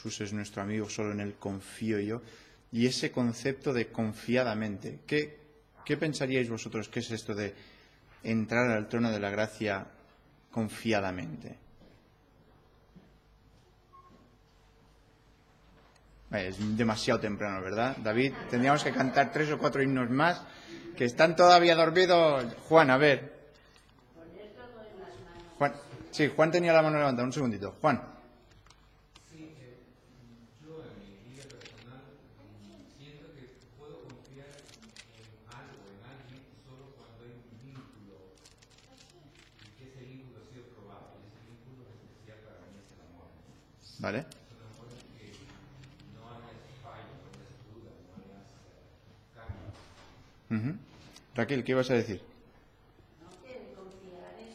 Jesús es nuestro amigo, solo en Él confío yo. Y ese concepto de confiadamente, ¿qué pensaríais vosotros que es esto de entrar al trono de la gracia confiadamente? Es demasiado temprano, ¿verdad, David? Tendríamos que cantar 3 o 4 himnos más, que están todavía dormidos. Juan, a ver. Juan, sí, Juan tenía la mano levantada. Un segundito. Juan. Sí, yo en mi vida personal siento que puedo confiar en algo, en alguien, solo cuando hay un vínculo y que ese vínculo ha sido probado. Y ese vínculo especial para mí es el amor. Vale. Raquel, ¿qué ibas a decir? No, que confiar es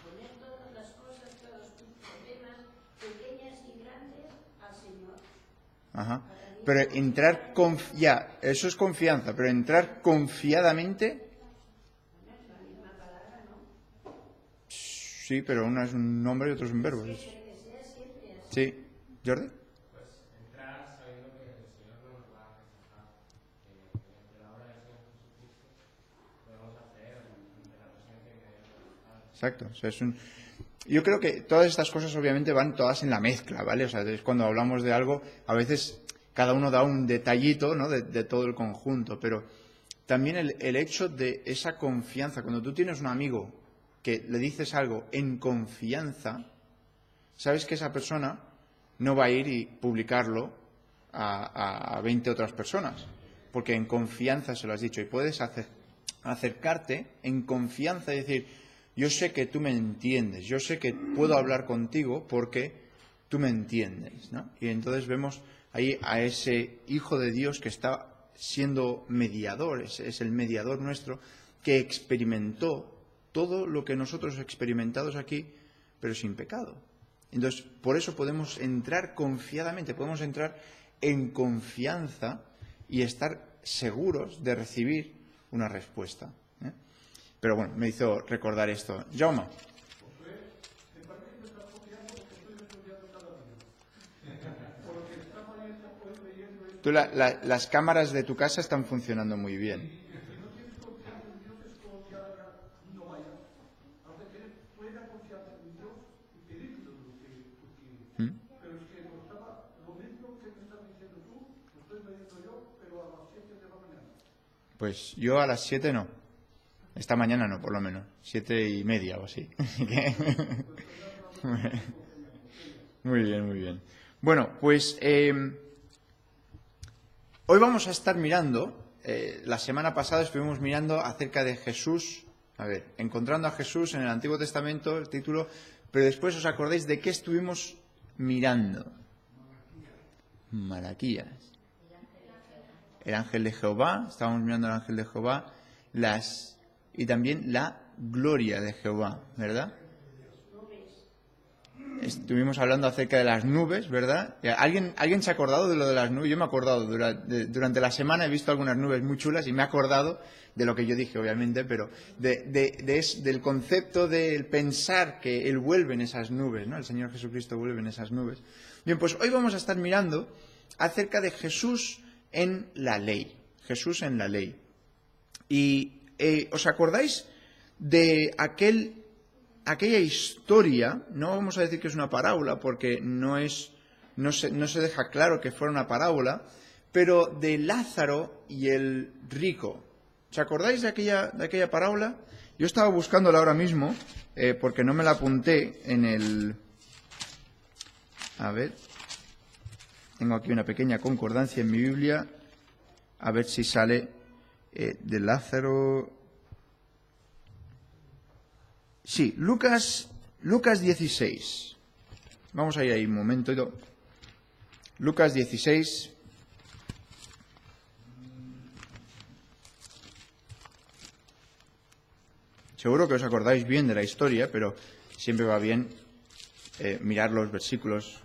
poner todas las cosas, todos tus problemas, pequeñas y grandes, al Señor. Ajá. Pero entrar eso es confianza, pero entrar confiadamente. No es la misma palabra, ¿no? Sí, pero uno es un nombre y otro es un verbo. Siempre que sea, siempre así. Sí. ¿Jordi? Entrar sabiendo que el Señor no nos va a rechazar, entre la obra del Señor Jesucristo podemos hacer ante la presencia inmediata. Exacto. O sea, yo creo que todas estas cosas obviamente van todas en la mezcla, ¿vale? O sea, es cuando hablamos de algo, a veces cada uno da un detallito, ¿no? de todo el conjunto, pero también el hecho de esa confianza, cuando tú tienes un amigo que le dices algo en confianza, sabes que esa persona no va a ir y publicarlo a 20 otras personas, porque en confianza se lo has dicho. Y puedes acercarte en confianza y decir, yo sé que tú me entiendes, yo sé que puedo hablar contigo porque tú me entiendes, ¿no? Y entonces vemos ahí a ese Hijo de Dios que está siendo mediador, es el mediador nuestro, que experimentó todo lo que nosotros experimentamos aquí, pero sin pecado. Entonces, por eso podemos entrar confiadamente, podemos entrar en confianza y estar seguros de recibir una respuesta. Pero bueno, me hizo recordar esto. Jaume. Tú las cámaras de tu casa están funcionando muy bien. Pues yo a las 7 no. Esta mañana no, por lo menos. 7:30 o así. Muy bien, muy bien. Bueno, pues hoy vamos a estar mirando, la semana pasada estuvimos mirando acerca de Jesús, encontrando a Jesús en el Antiguo Testamento, el título, pero después os acordáis de qué estuvimos mirando. Malaquías. El ángel de Jehová, estábamos mirando el ángel de Jehová, y también la gloria de Jehová, ¿verdad? Estuvimos hablando acerca de las nubes, ¿verdad? ¿Alguien se ha acordado de lo de las nubes? Yo me he acordado, durante la semana he visto algunas nubes muy chulas y me he acordado de lo que yo dije, obviamente, pero del concepto del pensar que Él vuelve en esas nubes, ¿no? El Señor Jesucristo vuelve en esas nubes. Bien, pues hoy vamos a estar mirando acerca de Jesús en la ley. Jesús en la ley. Y ¿os acordáis de aquella historia? No vamos a decir que es una parábola porque no se deja claro que fuera una parábola, pero de Lázaro y el rico. ¿Os acordáis de aquella parábola? Yo estaba buscándola ahora mismo porque no me la apunté en el... A ver, tengo aquí una pequeña concordancia en mi Biblia, a ver si sale de Lázaro. Sí, Lucas 16. Vamos a ir ahí un momento. Lucas 16. Seguro que os acordáis bien de la historia, pero siempre va bien mirar los versículos.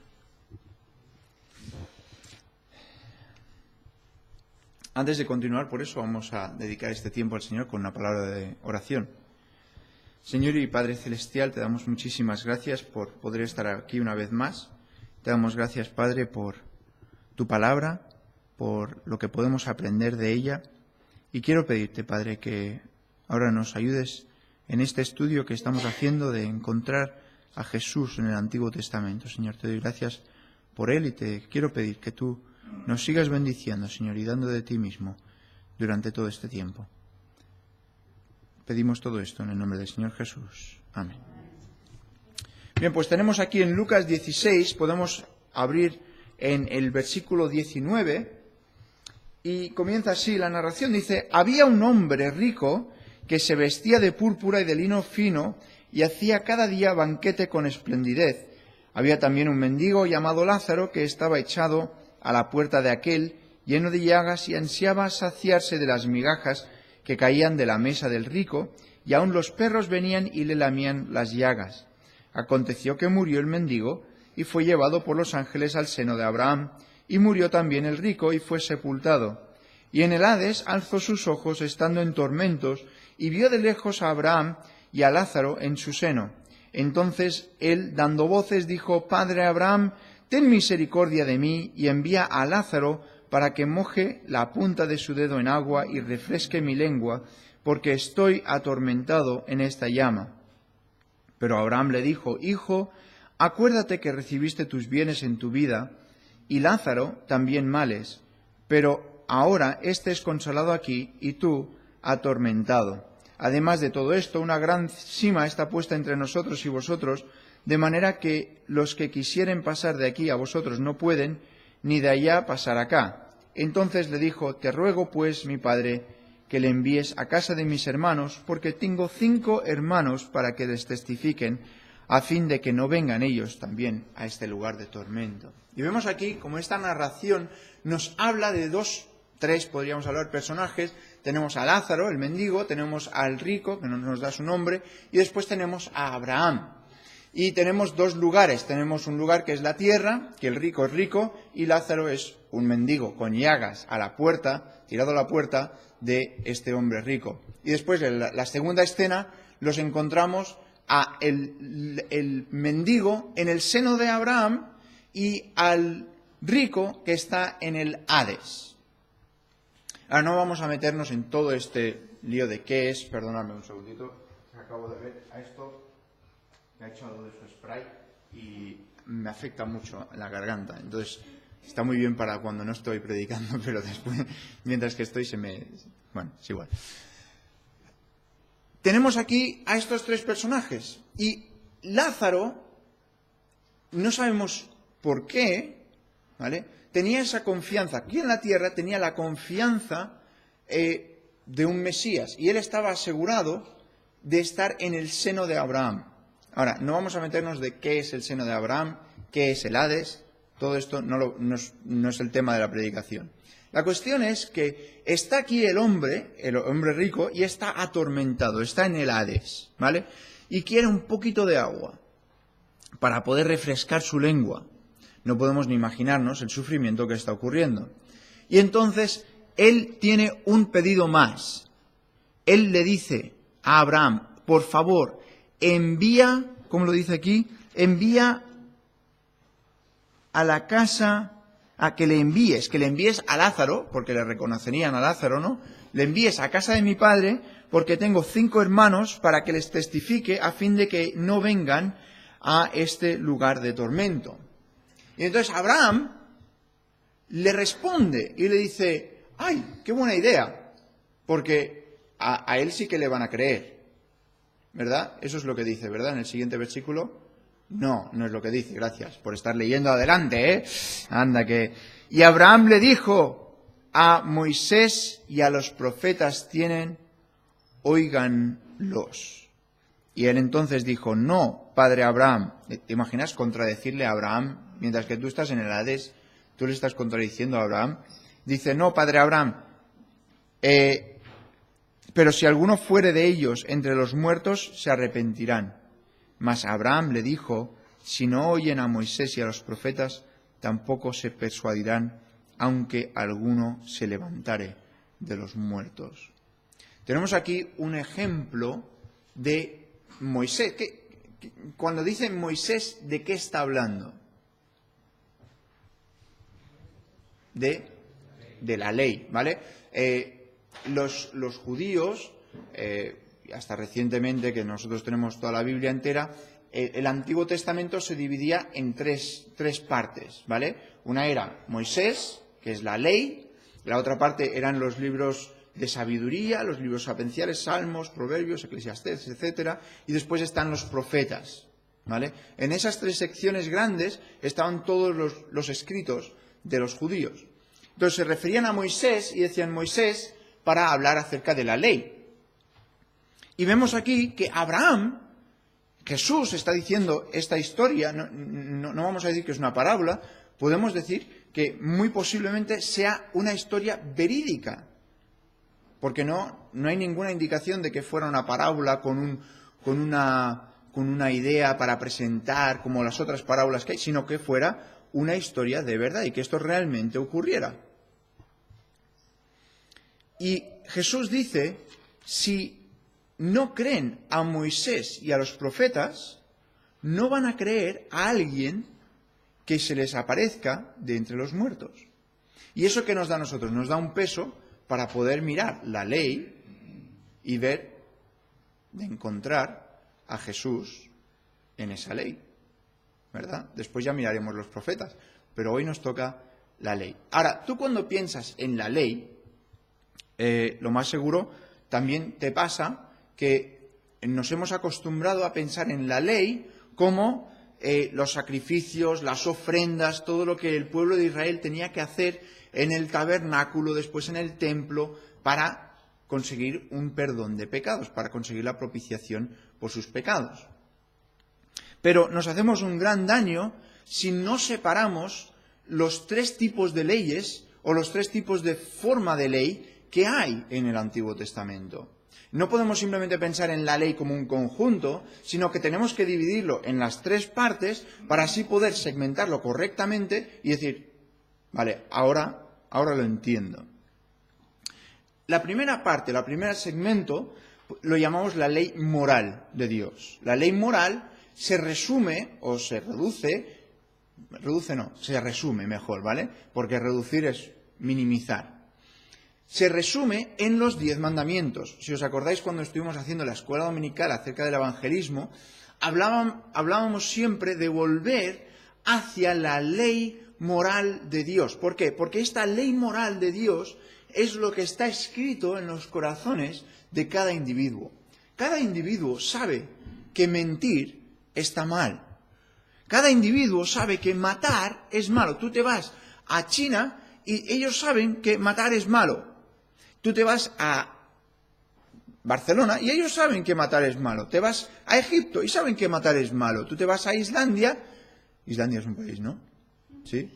Antes de continuar, por eso vamos a dedicar este tiempo al Señor con una palabra de oración. Señor y Padre Celestial, te damos muchísimas gracias por poder estar aquí una vez más Te damos gracias, Padre, por tu palabra, por lo que podemos aprender de ella. Y quiero pedirte, Padre, que ahora nos ayudes en este estudio que estamos haciendo de encontrar a Jesús en el Antiguo Testamento. Señor, te doy gracias por él y te quiero pedir que tú nos sigas bendiciendo, Señor, y dando de ti mismo durante todo este tiempo. Pedimos todo esto en el nombre del Señor Jesús. Amén. Bien, pues tenemos aquí en Lucas 16, podemos abrir en el versículo 19, y comienza así la narración. Dice: había un hombre rico que se vestía de púrpura y de lino fino y hacía cada día banquete con esplendidez. Había también un mendigo llamado Lázaro que estaba echado a la puerta de aquel, lleno de llagas, y ansiaba saciarse de las migajas que caían de la mesa del rico, y aun los perros venían y le lamían las llagas. Aconteció que murió el mendigo y fue llevado por los ángeles al seno de Abraham, y murió también el rico y fue sepultado. Y en el Hades alzó sus ojos estando en tormentos, y vio de lejos a Abraham y a Lázaro en su seno. Entonces él, dando voces, dijo: Padre Abraham, ten misericordia de mí, y envía a Lázaro para que moje la punta de su dedo en agua y refresque mi lengua, porque estoy atormentado en esta llama. Pero Abraham le dijo: Hijo, acuérdate que recibiste tus bienes en tu vida, y Lázaro también males, pero ahora éste es consolado aquí, y tú atormentado. Además de todo esto, una gran sima está puesta entre nosotros y vosotros, de manera que los que quisieren pasar de aquí a vosotros no pueden, ni de allá pasar acá. Entonces le dijo: Te ruego, pues, mi padre, que le envíes a casa de mis hermanos, porque tengo 5 hermanos para que les testifiquen, a fin de que no vengan ellos también a este lugar de tormento. Y vemos aquí como esta narración nos habla de 3, podríamos hablar, personajes. Tenemos a Lázaro, el mendigo, tenemos al rico, que no nos da su nombre, y después tenemos a Abraham. Y tenemos 2 lugares. Tenemos un lugar que es la tierra, que el rico es rico, y Lázaro es un mendigo con llagas a la puerta, tirado a la puerta de este hombre rico. Y después, en la segunda escena, los encontramos a el mendigo en el seno de Abraham y al rico que está en el Hades. Ahora no vamos a meternos en todo este lío de qué es. Perdonadme un segundito, acabo de ver a esto, me ha echado de su spray y me afecta mucho la garganta. Entonces está muy bien para cuando no estoy predicando, pero después, mientras que estoy, bueno, es igual. Tenemos aquí a estos 3 personajes. Y Lázaro, no sabemos por qué, ¿vale?, tenía esa confianza. Aquí en la tierra tenía la confianza de un Mesías. Y él estaba asegurado de estar en el seno de Abraham. Ahora, no vamos a meternos de qué es el seno de Abraham, qué es el Hades. Todo esto no es el tema de la predicación. La cuestión es que está aquí el hombre rico, y está atormentado, está en el Hades, ¿vale? Y quiere un poquito de agua para poder refrescar su lengua. No podemos ni imaginarnos el sufrimiento que está ocurriendo. Y entonces él tiene un pedido más. Él le dice a Abraham: por favor, envía, ¿cómo lo dice aquí? Envía a la casa, que le envíes a Lázaro, porque le reconocerían a Lázaro, ¿no? Le envíes a casa de mi padre, porque tengo 5 hermanos para que les testifique, a fin de que no vengan a este lugar de tormento. Y entonces Abraham le responde y le dice: ¡ay, qué buena idea! Porque a él sí que le van a creer, ¿verdad? Eso es lo que dice, ¿verdad? En el siguiente versículo. No es lo que dice, gracias por estar leyendo adelante, ¿eh? Anda que... Y Abraham le dijo: a Moisés y a los profetas tienen, óiganlos. Y él entonces dijo: no, padre Abraham. ¿Te imaginas contradecirle a Abraham? Mientras que tú estás en el Hades, tú le estás contradiciendo a Abraham. Dice: no, padre Abraham, pero si alguno fuere de ellos entre los muertos, se arrepentirán. Mas Abraham le dijo: si no oyen a Moisés y a los profetas, tampoco se persuadirán, aunque alguno se levantare de los muertos. Tenemos aquí un ejemplo de Moisés. Cuando dice Moisés, ¿de qué está hablando? de la ley, ¿vale? Los judíos, hasta recientemente, que nosotros tenemos toda la Biblia entera, el Antiguo Testamento se dividía en tres partes, ¿vale? Una era Moisés, que es la ley; la otra parte eran los libros de sabiduría, los libros sapiensales, Salmos, Proverbios, Eclesiastés, etcétera, y después están los profetas, ¿vale? En esas tres secciones grandes estaban todos los escritos de los judíos. Entonces se referían a Moisés y decían Moisés para hablar acerca de la ley. Y vemos aquí que Abraham, Jesús está diciendo esta historia, no vamos a decir que es una parábola, podemos decir que muy posiblemente sea una historia verídica, porque no hay ninguna indicación de que fuera una parábola con una idea para presentar como las otras parábolas que hay, sino que fuera una historia de verdad y que esto realmente ocurriera. Y Jesús dice, si no creen a Moisés y a los profetas, no van a creer a alguien que se les aparezca de entre los muertos. ¿Y eso qué nos da a nosotros? Nos da un peso para poder mirar la ley y ver, de encontrar a Jesús en esa ley, ¿verdad? Después ya miraremos los profetas, pero hoy nos toca la ley. Ahora, tú cuando piensas en la ley, lo más seguro también te pasa que nos hemos acostumbrado a pensar en la ley como los sacrificios, las ofrendas, todo lo que el pueblo de Israel tenía que hacer en el tabernáculo, después en el templo, para conseguir un perdón de pecados, para conseguir la propiciación por sus pecados. Pero nos hacemos un gran daño si no separamos los tres tipos de leyes o los tres tipos de forma de ley que hay en el Antiguo Testamento. No podemos simplemente pensar en la ley como un conjunto, sino que tenemos que dividirlo en las tres partes para así poder segmentarlo correctamente y decir, vale, ahora lo entiendo. La primera parte, el primer segmento, lo llamamos la ley moral de Dios. La ley moral se resume o se se resume mejor, ¿vale? Porque reducir es minimizar. Se resume en los 10 mandamientos. Si os acordáis, cuando estuvimos haciendo la escuela dominical acerca del evangelismo, hablábamos siempre de volver hacia la ley moral de Dios. ¿Por qué? Porque esta ley moral de Dios es lo que está escrito en los corazones de cada individuo. Cada individuo sabe que mentir está mal. Cada individuo sabe que matar es malo. Tú te vas a China y ellos saben que matar es malo. Tú te vas a Barcelona y ellos saben que matar es malo. Te vas a Egipto y saben que matar es malo. Tú te vas a Islandia. Islandia es un país, ¿no? ¿Sí?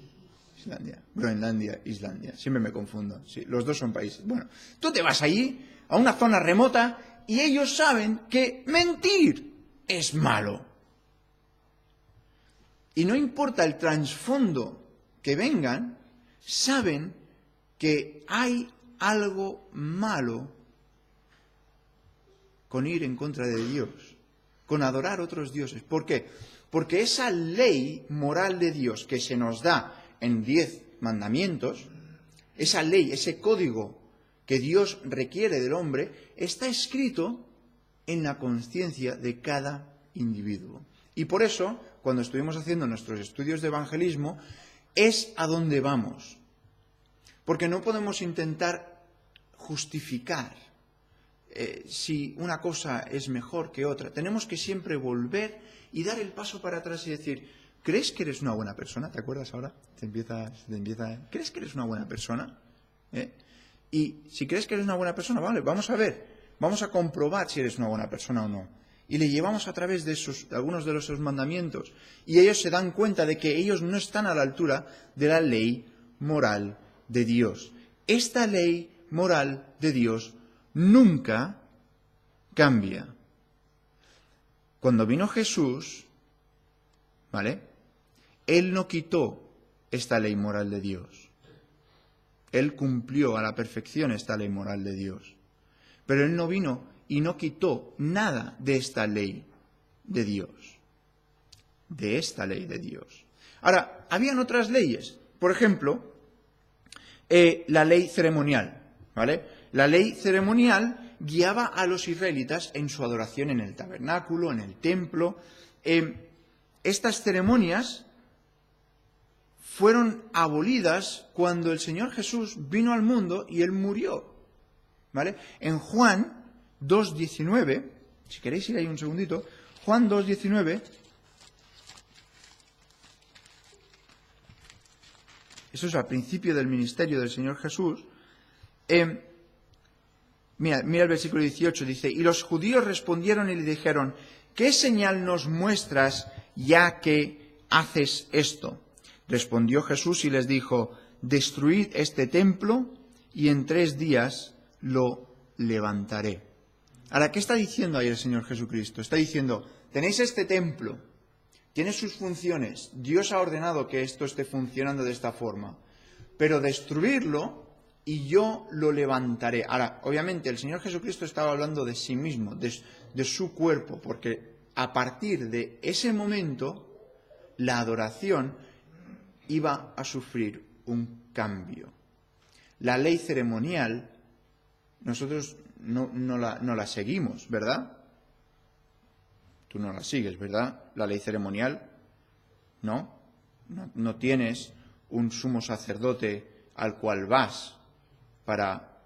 Islandia. Groenlandia, Islandia. Siempre me confundo. Sí, los dos son países. Bueno, tú te vas allí, a una zona remota, y ellos saben que mentir es malo. Y no importa el trasfondo que vengan, saben que hay algo malo con ir en contra de Dios, con adorar otros dioses. ¿Por qué? Porque esa ley moral de Dios que se nos da en 10 mandamientos, esa ley, ese código que Dios requiere del hombre, está escrito en la conciencia de cada individuo. Y por eso, cuando estuvimos haciendo nuestros estudios de evangelismo, es a donde vamos. Porque no podemos intentar justificar si una cosa es mejor que otra. Tenemos que siempre volver y dar el paso para atrás y decir, ¿crees que eres una buena persona? ¿Te acuerdas ahora? ¿Crees que eres una buena persona? Y si crees que eres una buena persona, vale, vamos a ver, vamos a comprobar si eres una buena persona o no. Y le llevamos a través de algunos de esos mandamientos. Y ellos se dan cuenta de que ellos no están a la altura de la ley moral de Dios. Esta ley moral de Dios nunca cambia. Cuando vino Jesús, ¿vale? Él no quitó esta ley moral de Dios. Él cumplió a la perfección esta ley moral de Dios. Pero Él no vino y no quitó nada de esta ley de Dios. De esta ley de Dios. Ahora, habían otras leyes. Por ejemplo, la ley ceremonial, ¿vale? La ley ceremonial guiaba a los israelitas en su adoración en el tabernáculo, en el templo. Estas ceremonias fueron abolidas cuando el Señor Jesús vino al mundo y Él murió, ¿vale? En Juan 2:19, si queréis ir ahí un segundito, Juan 2:19, eso es al principio del ministerio del Señor Jesús. Mira el versículo 18, dice, y los judíos respondieron y le dijeron, ¿qué señal nos muestras ya que haces esto? Respondió Jesús y les dijo, destruid este templo y en 3 días lo levantaré. Ahora, ¿qué está diciendo ahí el Señor Jesucristo? Está diciendo, tenéis este templo, tiene sus funciones, Dios ha ordenado que esto esté funcionando de esta forma, pero destruirlo y yo lo levantaré. Ahora, obviamente, el Señor Jesucristo estaba hablando de sí mismo, de su cuerpo, porque a partir de ese momento, la adoración iba a sufrir un cambio. La ley ceremonial, nosotros no la seguimos, ¿verdad? Tú no la sigues, ¿verdad? La ley ceremonial, no tienes un sumo sacerdote al cual vas para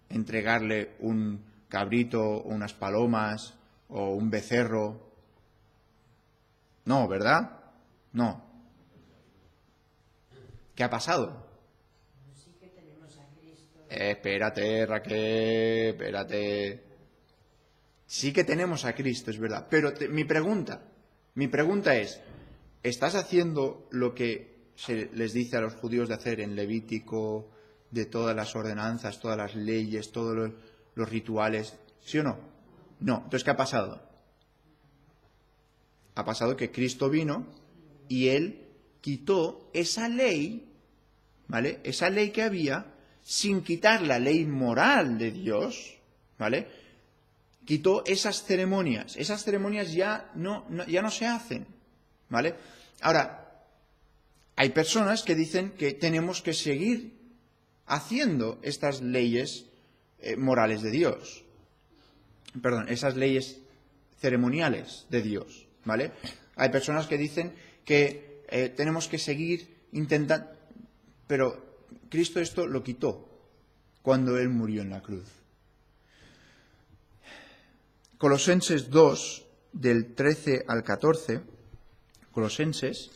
entregarle un cabrito, o unas palomas, o un becerro. No, ¿verdad? No. ¿Qué ha pasado? Sí que tenemos a Cristo. Espérate, Raquel, espérate. Sí que tenemos a Cristo, es verdad. Pero mi pregunta es, ¿estás haciendo lo que se les dice a los judíos de hacer en Levítico, de todas las ordenanzas, todas las leyes, todos los rituales? ¿Sí o no? No. Entonces, ¿qué ha pasado? Ha pasado que Cristo vino y Él quitó esa ley, ¿vale? Esa ley que había, sin quitar la ley moral de Dios, ¿vale? Quitó esas ceremonias. Esas ceremonias ya no se hacen, ¿vale? Ahora, hay personas que dicen que tenemos que seguir haciendo estas leyes morales de Dios. Perdón, esas leyes ceremoniales de Dios, ¿vale? Hay personas que dicen que tenemos que seguir intentando, pero Cristo esto lo quitó cuando Él murió en la cruz. Colosenses 2, del 13 al 14, Colosenses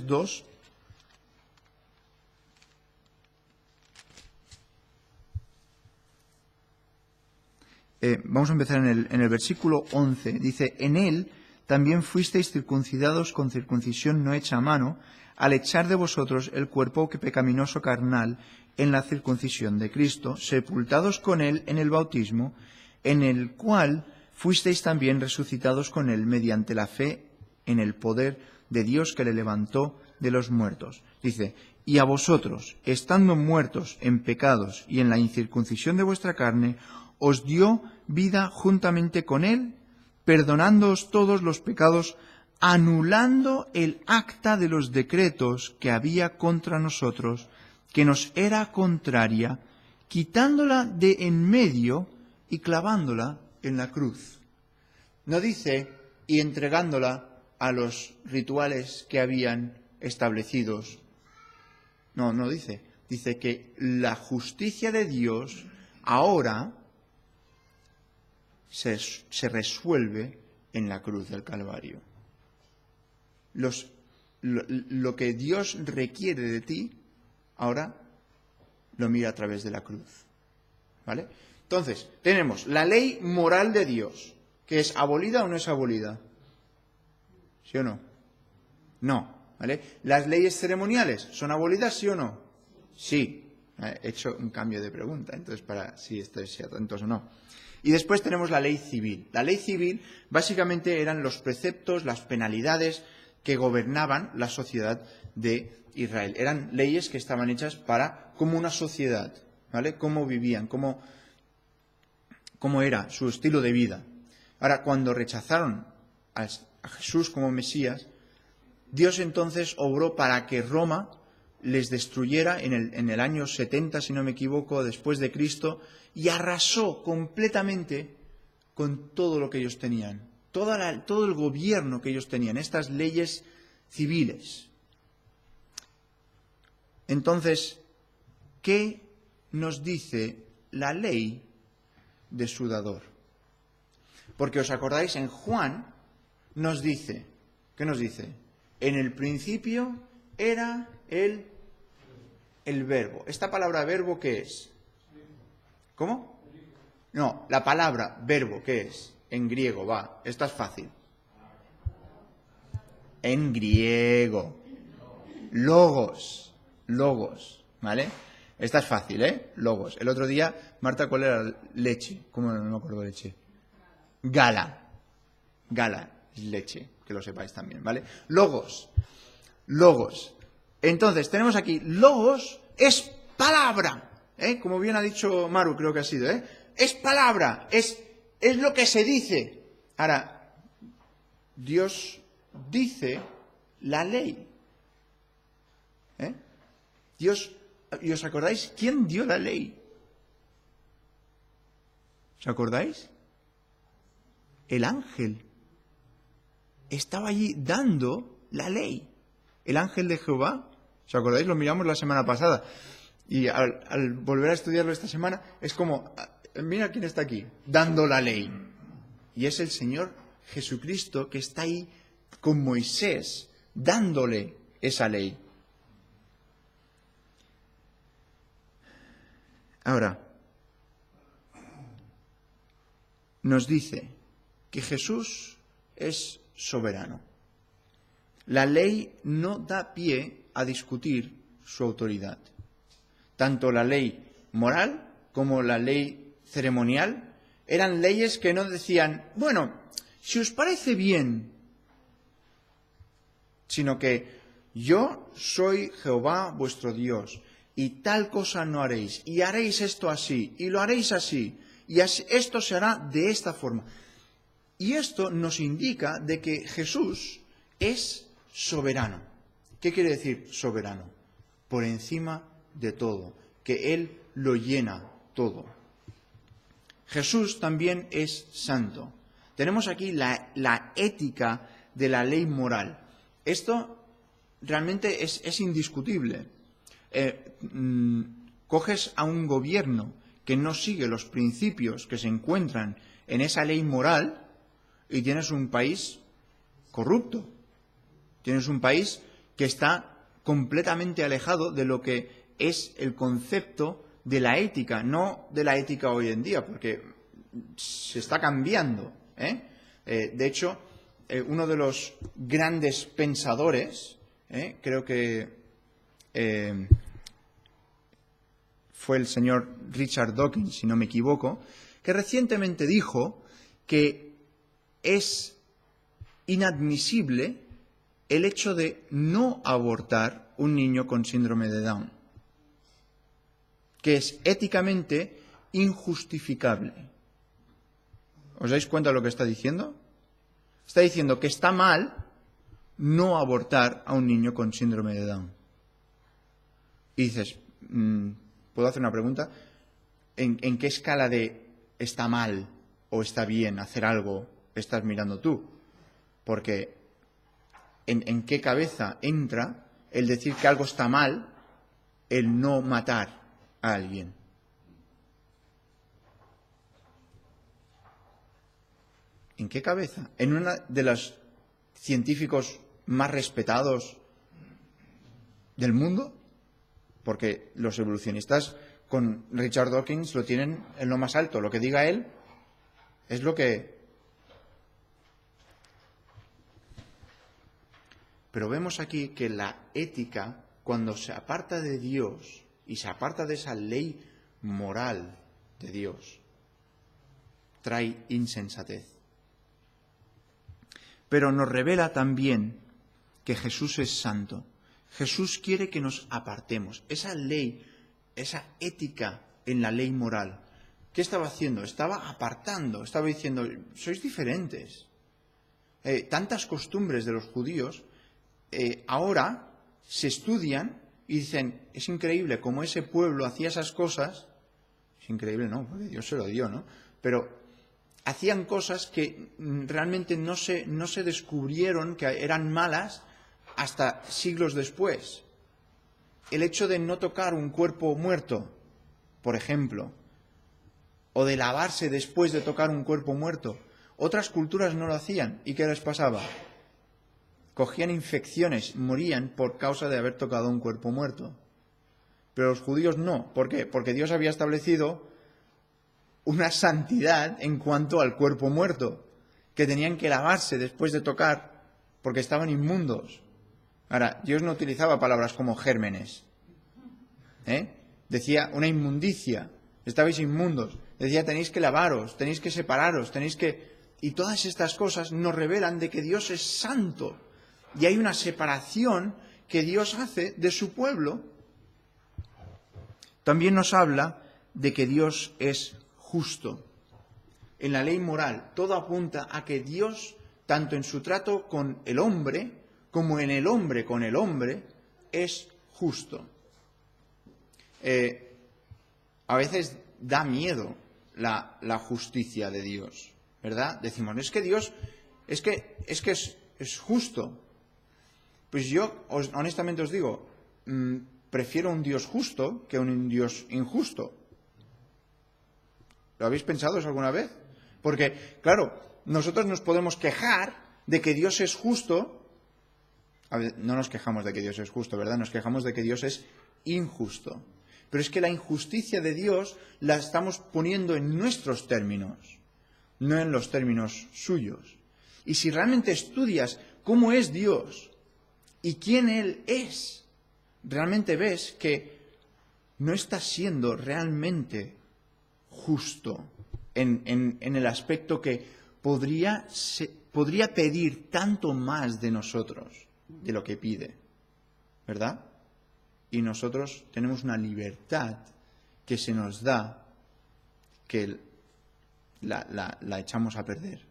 2, vamos a empezar en el versículo 11. Dice, en Él también fuisteis circuncidados con circuncisión no hecha a mano, al echar de vosotros el cuerpo pecaminoso carnal en la circuncisión de Cristo, sepultados con Él en el bautismo, en el cual fuisteis también resucitados con Él mediante la fe en el poder de Dios que le levantó de los muertos. Dice, y a vosotros, estando muertos en pecados y en la incircuncisión de vuestra carne, os dio vida juntamente con Él, perdonándoos todos los pecados, anulando el acta de los decretos que había contra nosotros, que nos era contraria, quitándola de en medio y clavándola en la cruz. No dice, y entregándola a los rituales que habían establecidos. No dice. Dice que la justicia de Dios ahora se resuelve en la cruz del Calvario. Lo que Dios requiere de ti, ahora lo mira a través de la cruz. ¿Vale? Entonces, tenemos la ley moral de Dios, que es abolida o no es abolida. ¿Sí o no? No. ¿Vale? Las leyes ceremoniales, ¿son abolidas, sí o no? Sí. He hecho un cambio de pregunta, entonces para si estáis atentos o no. Y después tenemos la ley civil. La ley civil básicamente eran los preceptos, las penalidades que gobernaban la sociedad de Israel. Eran leyes que estaban hechas como una sociedad, ¿vale? Cómo vivían, cómo era su estilo de vida. Ahora, cuando rechazaron a Jesús como Mesías, Dios entonces obró para que Roma les destruyera en el año 70, si no me equivoco, después de Cristo, y arrasó completamente con todo lo que ellos tenían, todo el gobierno que ellos tenían, estas leyes civiles. Entonces, ¿qué nos dice la ley de su dador? Porque os acordáis, en Juan nos dice, ¿qué nos dice? En el principio era el verbo. ¿Esta palabra verbo qué es? ¿Cómo? No, la palabra verbo, ¿qué es? En griego, va, esta es fácil. En griego. Logos, ¿vale? Esta es fácil, ¿eh? Logos. El otro día, Marta, ¿cuál era? Leche. ¿Cómo no me acuerdo de leche? Gala es leche, que lo sepáis también, ¿vale? Logos. Entonces, tenemos aquí, logos es palabra, ¿eh? Como bien ha dicho Maru, creo que ha sido, ¿eh? Es palabra, es lo que se dice. Ahora, Dios dice la ley. Dios, ¿y os acordáis quién dio la ley? ¿Os acordáis? El ángel estaba allí dando la ley. El ángel de Jehová, ¿os acordáis? Lo miramos la semana pasada. Y al volver a estudiarlo esta semana, es como, mira quién está aquí, dando la ley. Y es el Señor Jesucristo que está ahí con Moisés, dándole esa ley. Ahora, nos dice que Jesús es soberano. La ley no da pie a discutir su autoridad. Tanto la ley moral como la ley ceremonial eran leyes que no decían, bueno, si os parece bien, sino que yo soy Jehová vuestro Dios y tal cosa no haréis, y haréis esto así, y lo haréis así, y esto se hará de esta forma. Y esto nos indica de que Jesús es soberano. ¿Qué quiere decir soberano? Por encima de todo, que Él lo llena todo. Jesús también es santo. Tenemos aquí la ética de la ley moral. Esto realmente es indiscutible. Coges a un gobierno que no sigue los principios que se encuentran en esa ley moral y tienes un país corrupto. Tienes un país que está completamente alejado de lo que es el concepto de la ética, no de la ética hoy en día, porque se está cambiando, de hecho, uno de los grandes pensadores, creo que fue el señor Richard Dawkins, si no me equivoco, que recientemente dijo que es inadmisible el hecho de no abortar un niño con síndrome de Down, que es éticamente injustificable. ¿Os dais cuenta de lo que está diciendo? Está diciendo que está mal no abortar a un niño con síndrome de Down. Y dices, ¿puedo hacer una pregunta? ¿En qué escala de está mal o está bien hacer algo estás mirando tú? Porque ¿en qué cabeza entra el decir que algo está mal, el no matar a alguien? ¿En qué cabeza? En uno de los científicos más respetados del mundo, porque los evolucionistas con Richard Dawkins lo tienen en lo más alto. Lo que diga él es lo que... Pero vemos aquí que la ética, cuando se aparta de Dios y se aparta de esa ley moral de Dios, trae insensatez. Pero nos revela también que Jesús es santo. Jesús quiere que nos apartemos. Esa ley, esa ética en la ley moral, ¿qué estaba haciendo? Estaba apartando, estaba diciendo, sois diferentes. tantas costumbres de los judíos, ahora se estudian y dicen, es increíble cómo ese pueblo hacía esas cosas. Es increíble, ¿no? Porque Dios se lo dio, ¿no? Pero hacían cosas que realmente no se descubrieron que eran malas hasta siglos después. El hecho de no tocar un cuerpo muerto, por ejemplo, o de lavarse después de tocar un cuerpo muerto. Otras culturas no lo hacían. ¿Y qué les pasaba? Cogían infecciones, morían por causa de haber tocado un cuerpo muerto. Pero los judíos no. ¿Por qué? Porque Dios había establecido una santidad en cuanto al cuerpo muerto, que tenían que lavarse después de tocar porque estaban inmundos. Ahora, Dios no utilizaba palabras como gérmenes. Decía una inmundicia. Estabais inmundos. Decía, tenéis que lavaros, tenéis que separaros, tenéis que... Y todas estas cosas nos revelan de que Dios es santo. Y hay una separación que Dios hace de su pueblo. También nos habla de que Dios es justo. En la ley moral, todo apunta a que Dios, tanto en su trato con el hombre, como en el hombre con el hombre, es justo. A veces da miedo la justicia de Dios, ¿verdad? Decimos, es que Dios es justo. Pues yo, honestamente os digo, prefiero un Dios justo que un Dios injusto. ¿Lo habéis pensado eso alguna vez? Porque, claro, nosotros nos podemos quejar de que Dios es justo. A ver, no nos quejamos de que Dios es justo, ¿verdad? Nos quejamos de que Dios es injusto. Pero es que la injusticia de Dios la estamos poniendo en nuestros términos, no en los términos suyos. Y si realmente estudias cómo es Dios y quién Él es, realmente ves que no está siendo realmente justo en el aspecto que podría pedir tanto más de nosotros de lo que pide, ¿verdad? Y nosotros tenemos una libertad que se nos da que la echamos a perder.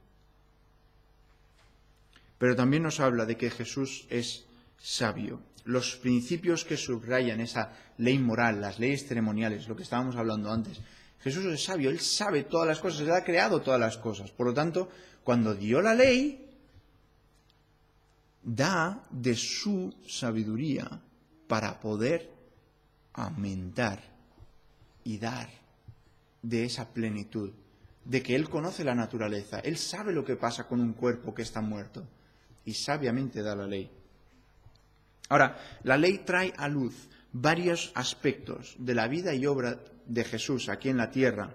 Pero también nos habla de que Jesús es sabio. Los principios que subrayan esa ley moral, las leyes ceremoniales, lo que estábamos hablando antes. Jesús es sabio, Él sabe todas las cosas, Él ha creado todas las cosas. Por lo tanto, cuando dio la ley, da de su sabiduría para poder aumentar y dar de esa plenitud, de que Él conoce la naturaleza, Él sabe lo que pasa con un cuerpo que está muerto y sabiamente da la ley. Ahora, la ley trae a luz varios aspectos de la vida y obra de Jesús aquí en la tierra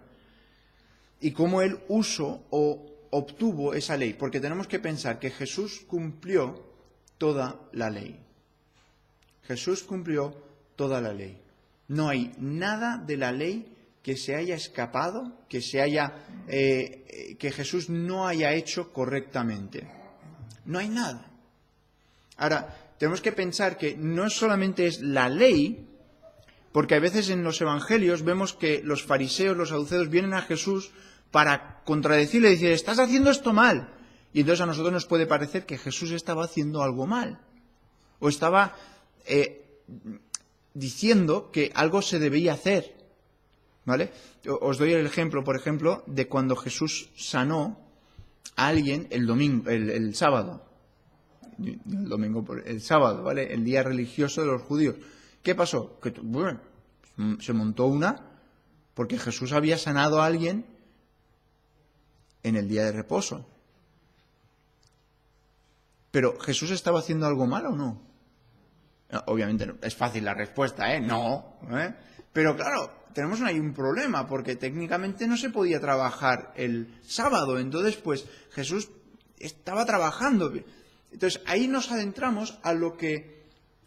y cómo Él usó o obtuvo esa ley, porque tenemos que pensar que Jesús cumplió toda la ley. Jesús cumplió toda la ley. No hay nada de la ley que se haya escapado, que Jesús no haya hecho correctamente. No hay nada. Ahora, tenemos que pensar que no solamente es la ley, porque a veces en los evangelios vemos que los fariseos, los saduceos vienen a Jesús para contradecirle y decir, estás haciendo esto mal. Y entonces a nosotros nos puede parecer que Jesús estaba haciendo algo mal. O estaba diciendo que algo se debía hacer. ¿Vale? Os doy el ejemplo, por ejemplo, de cuando Jesús sanó a alguien el sábado. El sábado, ¿vale? El día religioso de los judíos. ¿Qué pasó? Que, bueno, se montó una porque Jesús había sanado a alguien en el día de reposo. Pero ¿Jesús estaba haciendo algo malo o no? Obviamente no. Es fácil la respuesta, No. Pero claro, tenemos ahí un problema, porque técnicamente no se podía trabajar el sábado. Entonces, pues, Jesús estaba trabajando. Entonces, ahí nos adentramos a lo que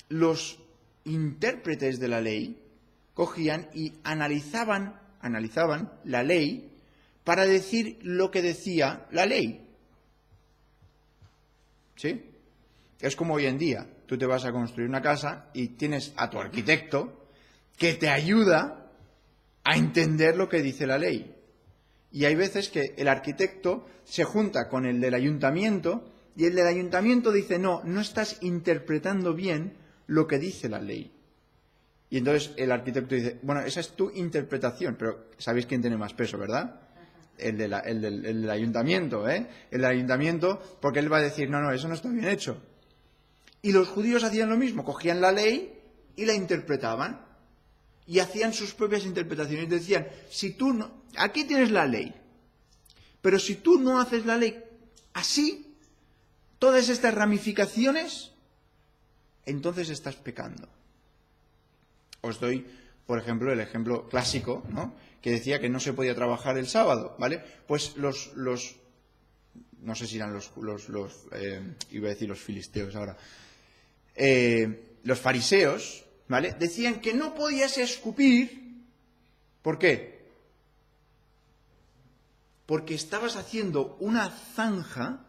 los intérpretes de la ley cogían y analizaban la ley para decir lo que decía la ley. ¿Sí? Es como hoy en día. Tú te vas a construir una casa y tienes a tu arquitecto que te ayuda a entender lo que dice la ley. Y hay veces que el arquitecto se junta con el del ayuntamiento Y el del ayuntamiento dice, no estás interpretando bien lo que dice la ley. Y entonces el arquitecto dice, bueno, esa es tu interpretación, pero ¿sabéis quién tiene más peso, verdad? El del ayuntamiento, ¿eh? El del ayuntamiento, porque él va a decir, no, eso no está bien hecho. Y los judíos hacían lo mismo, cogían la ley y la interpretaban. Y hacían sus propias interpretaciones. Decían, si tú no, aquí tienes la ley, pero si tú no haces la ley así, todas estas ramificaciones, entonces estás pecando. Os doy, por ejemplo, el ejemplo clásico, ¿no? Que decía que no se podía trabajar el sábado, ¿vale? Pues los no sé si eran iba a decir los filisteos ahora, los fariseos, ¿vale? Decían que no podías escupir. ¿Por qué? Porque estabas haciendo una zanja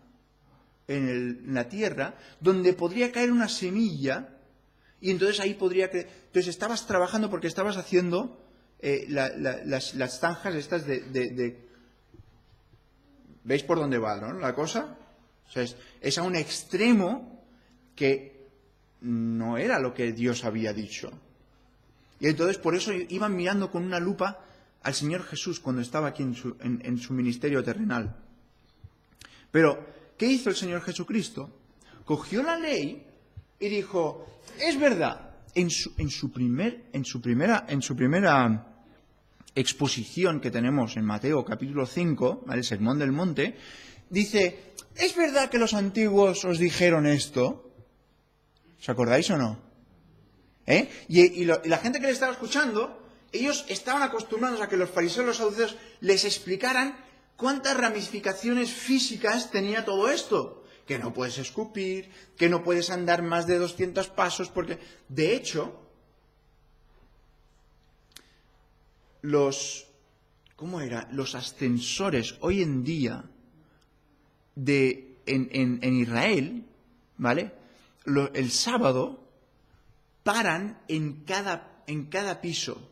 en la tierra donde podría caer una semilla y entonces ahí podría creer. Entonces estabas trabajando porque estabas haciendo las zanjas estas de... ¿Veis por dónde va, no? La cosa. O sea, es a un extremo que no era lo que Dios había dicho. Y entonces por eso iban mirando con una lupa al Señor Jesús cuando estaba aquí en su ministerio terrenal. Pero, ¿qué hizo el Señor Jesucristo? Cogió la ley y dijo, es verdad, en su primera exposición que tenemos en Mateo capítulo 5, ¿vale? El Sermón del Monte, dice, ¿es verdad que los antiguos os dijeron esto? ¿Os acordáis o no? Y la gente que le estaba escuchando, ellos estaban acostumbrados a que los fariseos y los saduceos les explicaran cuántas ramificaciones físicas tenía todo esto. Que no puedes escupir, que no puedes andar más de 200 pasos, porque, de hecho, los ascensores hoy en día en Israel, ¿vale? El sábado paran en cada piso,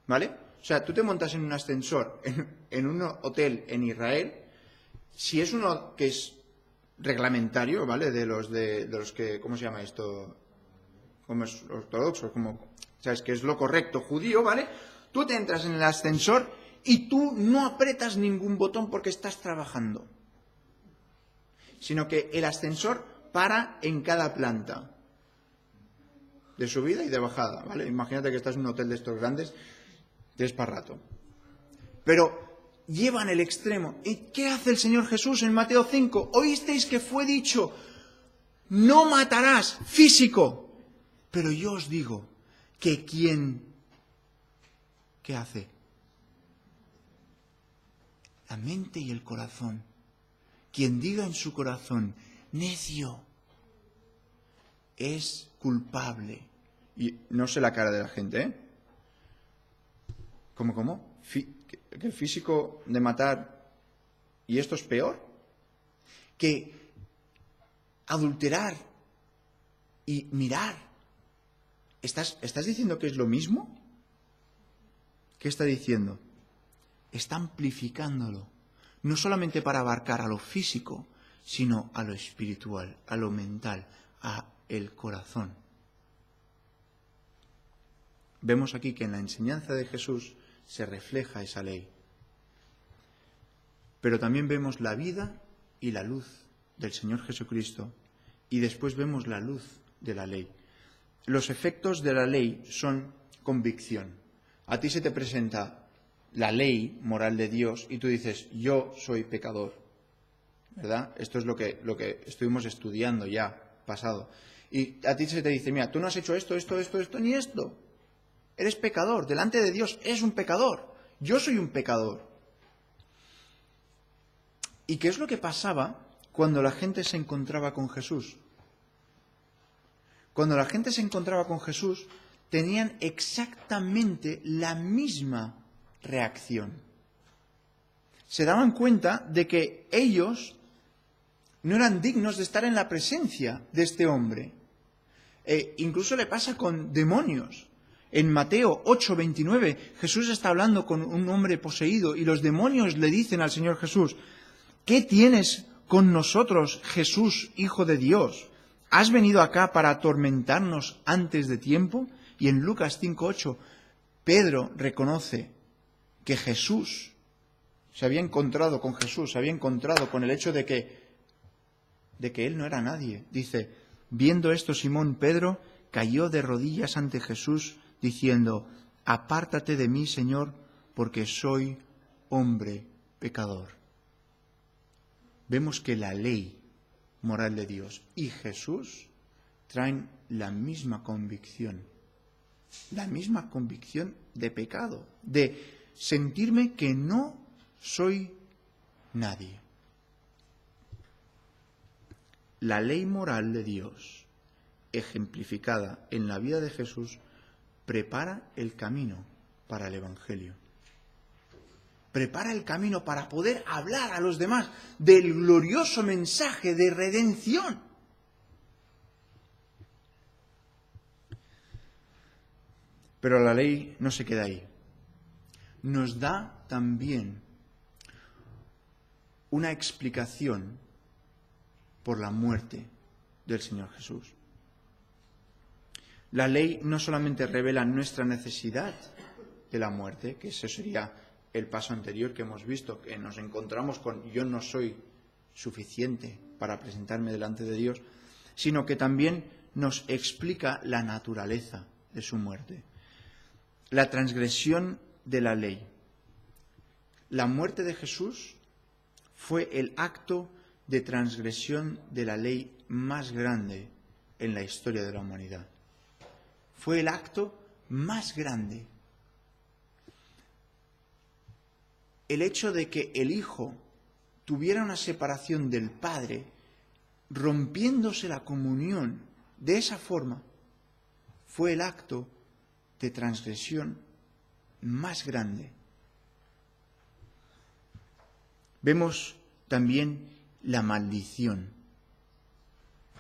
¿vale? O sea, tú te montas en un ascensor en un hotel en Israel, si es uno que es reglamentario, ¿vale? De los que, ¿cómo se llama esto? Como es ortodoxo, ¿sabes? Que es lo correcto judío, ¿vale? Tú te entras en el ascensor y tú no apretas ningún botón porque estás trabajando, sino que el ascensor para en cada planta, de subida y de bajada, ¿vale? Imagínate que estás en un hotel de estos grandes, tienes para rato. Pero llevan el extremo. ¿Y qué hace el Señor Jesús en Mateo 5? Oísteis que fue dicho, no matarás, físico. Pero yo os digo que ¿qué hace? La mente y el corazón. Quien diga en su corazón, necio, es culpable. Y no sé la cara de la gente, ¿eh? ¿Cómo? Que el físico de matar, y esto es peor, que adulterar y mirar. ¿Estás diciendo que es lo mismo? ¿Qué está diciendo? Está amplificándolo, no solamente para abarcar a lo físico, sino a lo espiritual, a lo mental, a el corazón. Vemos aquí que en la enseñanza de Jesús se refleja esa ley. Pero también vemos la vida y la luz del Señor Jesucristo y después vemos la luz de la ley. Los efectos de la ley son convicción. A ti se te presenta la ley moral de Dios y tú dices, yo soy pecador, ¿verdad? Esto es lo que estuvimos estudiando ya, pasado. Y a ti se te dice, mira, tú no has hecho esto, ni esto. Eres pecador, delante de Dios eres un pecador. Yo soy un pecador. ¿Y qué es lo que pasaba cuando la gente se encontraba con Jesús? Cuando la gente se encontraba con Jesús, tenían exactamente la misma reacción. Se daban cuenta de que ellos no eran dignos de estar en la presencia de este hombre. Incluso le pasa con demonios. En Mateo 8:29, Jesús está hablando con un hombre poseído y los demonios le dicen al Señor Jesús, ¿qué tienes con nosotros, Jesús, Hijo de Dios? ¿Has venido acá para atormentarnos antes de tiempo? Y en Lucas 5:8, Pedro reconoce que Jesús se había encontrado con Jesús, se había encontrado con el hecho de que él no era nadie. Dice, viendo esto, Simón Pedro cayó de rodillas ante Jesús, diciendo, apártate de mí, Señor, porque soy hombre pecador. Vemos que la ley moral de Dios y Jesús traen la misma convicción de pecado, de sentirme que no soy nadie. La ley moral de Dios, ejemplificada en la vida de Jesús, prepara el camino para el Evangelio. Prepara el camino para poder hablar a los demás del glorioso mensaje de redención. Pero la ley no se queda ahí. Nos da también una explicación por la muerte del Señor Jesús. La ley no solamente revela nuestra necesidad de la muerte, que ese sería el paso anterior que hemos visto, que nos encontramos con yo no soy suficiente para presentarme delante de Dios, sino que también nos explica la naturaleza de su muerte. La transgresión de la ley. La muerte de Jesús fue el acto de transgresión de la ley más grande en la historia de la humanidad. Fue el acto más grande. El hecho de que el Hijo tuviera una separación del Padre, rompiéndose la comunión de esa forma, fue el acto de transgresión más grande. Vemos también la maldición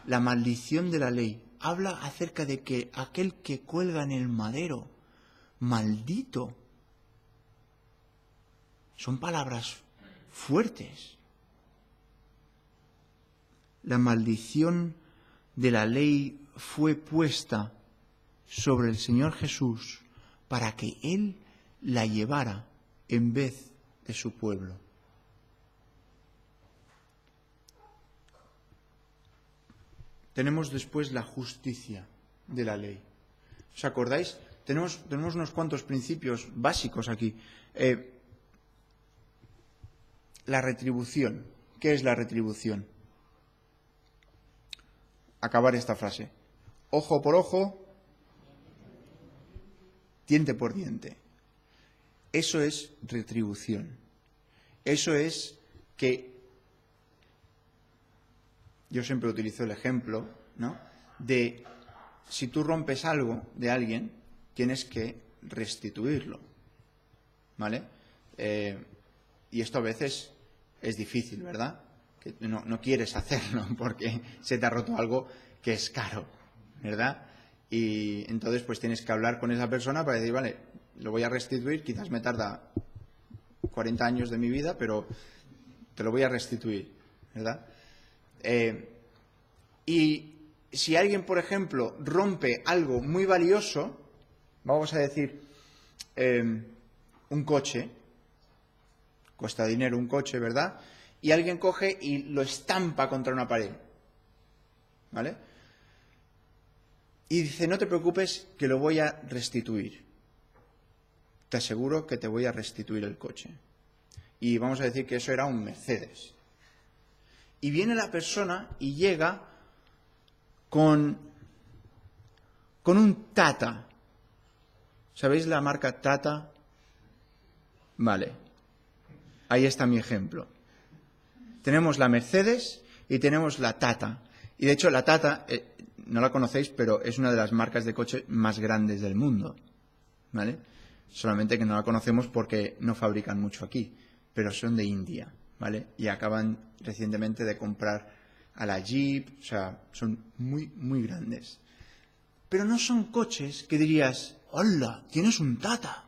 de la ley. Habla acerca de que aquel que cuelga en el madero, maldito. Son palabras fuertes. La maldición de la ley fue puesta sobre el Señor Jesús para que Él la llevara en vez de su pueblo. Tenemos después la justicia de la ley. ¿Os acordáis? Tenemos unos cuantos principios básicos aquí. La retribución. ¿Qué es la retribución? Acabar esta frase. Ojo por ojo, diente por diente. Eso es retribución. Eso es que yo siempre utilizo el ejemplo, ¿no?, de si tú rompes algo de alguien, tienes que restituirlo, ¿vale? Y esto a veces es difícil, ¿verdad? Que no quieres hacerlo porque se te ha roto algo que es caro, ¿verdad? Y entonces pues tienes que hablar con esa persona para decir, vale, lo voy a restituir, quizás me tarda 40 años de mi vida, pero te lo voy a restituir, ¿verdad? Y si alguien, por ejemplo, rompe algo muy valioso, vamos a decir, un coche, cuesta dinero un coche, ¿verdad? Y alguien coge y lo estampa contra una pared, ¿vale? Y dice, no te preocupes, que lo voy a restituir. Te aseguro que te voy a restituir el coche. Y vamos a decir que eso era un Mercedes. Y viene la persona y llega con un Tata. ¿Sabéis la marca Tata? Vale. Ahí está mi ejemplo. Tenemos la Mercedes y tenemos la Tata. Y de hecho la Tata, no la conocéis, pero es una de las marcas de coche más grandes del mundo, ¿vale? Solamente que no la conocemos porque no fabrican mucho aquí, pero son de India, ¿vale? Y acaban recientemente de comprar a la Jeep, o sea, son muy, muy grandes. Pero no son coches que dirías, ¡hola! Tienes un Tata.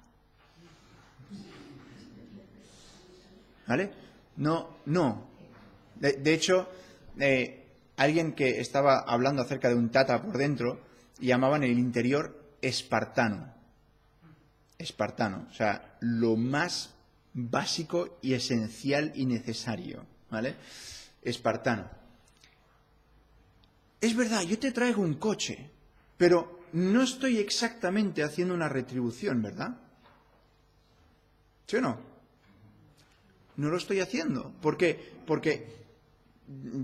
¿Vale? No. De hecho, alguien que estaba hablando acerca de un tata por dentro, llamaban el interior espartano. Espartano, o sea, lo más básico y esencial y necesario, ¿vale? Espartano. Es verdad, yo te traigo un coche, pero no estoy exactamente haciendo una retribución, ¿verdad? ¿Sí o no? No lo estoy haciendo. ¿Por qué? Porque